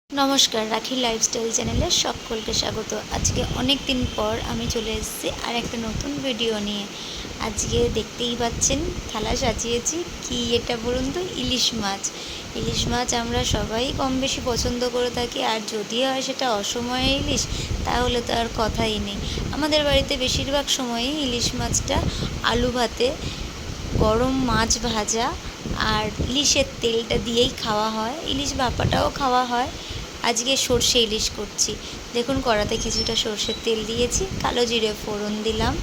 नमस्कार राखी लाइफस्टाइल चैनले सकलके स्वागत। आज के अनेक दिन पर आमी चले एसेছি और एक नतून भिडियो निये। आज के देखतेई पाच्छेन थाला साजिয়েছি कि এটা বলুন তো ইলিশ মাছ। ইলিশ মাছ আমরা সবাই কম বেশি পছন্দ করে থাকি, আর যদি হয় সেটা অসময়ে ইলিশ তাহলে তো আর কথাই নেই। আমাদের বাড়িতে বেশিরভাগ সময়ই ইলিশ মাছটা আলু ভাতে গরম মাছ ভাজা আর ইলিশের তেলটা দিয়েই খাওয়া হয়। ইলিশ ভাপাটাও খাওয়া হয়। আজকে সর্ষে ইলিশ করছি। দেখুন কড়াতে কিছুটা সর্ষের তেল দিয়েছি, কালো জিরে ফোড়ন দিলাম।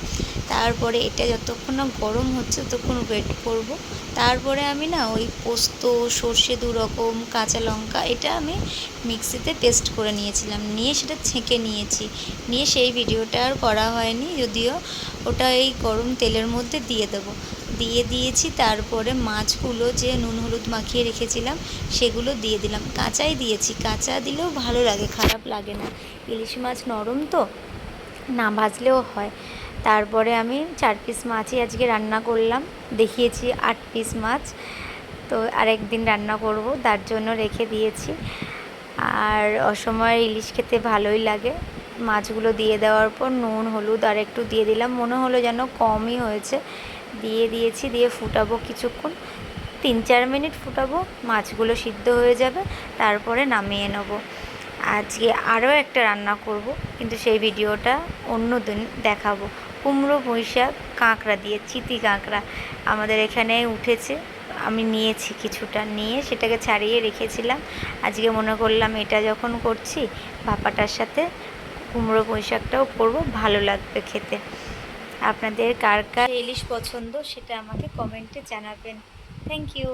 তারপরে এটা যতক্ষণ না গরম হচ্ছে ততক্ষণ ওয়েট করব। তারপরে আমি না ওই পোস্ত, সর্ষে দু রকম, কাঁচা লঙ্কা এটা আমি মিক্সিতে পেস্ট করে নিয়েছিলাম, নিয়ে সেটা ছেঁকে নিয়েছি। নিয়ে সেই ভিডিওটা আর করা হয়নি, যদিও ওটা এই গরম তেলের মধ্যে দিয়ে দেবো। দিয়ে দিয়েছি। তারপরে মাছগুলো যে নুন হলুদ মাখিয়ে রেখেছিলাম সেগুলো দিয়ে দিলাম। কাঁচাই দিয়েছি, কাঁচা দিলেও ভালো লাগে, খারাপ লাগে না। ইলিশ মাছ নরম তো, না ভাজলেও হয়। তারপরে আমি 4 পিস মাছই আজকে রান্না করলাম, দেখিয়েছি 8 পিস মাছ। তো আরেক দিন রান্না করব, তার জন্য রেখে দিয়েছি। আর অসময়ে ইলিশ খেতে ভালোই লাগে। মাছগুলো দিয়ে দেওয়ার পর নুন হলুদ আর একটু দিয়ে দিলাম, মনে হলো যেন কমই হয়েছে। দিয়ে দিয়েছি, দিয়ে ফুটাবো কিছুক্ষণ, 3-4 মিনিট ফুটাবো, মাছগুলো সিদ্ধ হয়ে যাবে। তারপরে নামিয়ে নেব। আজকে আরও একটা রান্না করব, কিন্তু সেই ভিডিওটা অন্য দিন দেখাবো। কুমড়ো পুঁই শাক কাঁকড়া দিয়ে, চিতি কাঁকড়া আমাদের এখানে উঠেছে, আমি নিয়েছি কিছুটা, নিয়ে সেটাকে ছাড়িয়ে রেখেছিলাম। আজকে মনে করলাম এটা যখন করছি ভাপাটার সাথে কুমড়ো পুঁই শাকটাও করবো, ভালো লাগবে খেতে। আপনাদের কার কার ইলিশ পছন্দ সেটা আমাকে কমেন্টে জানাবেন। Thank you.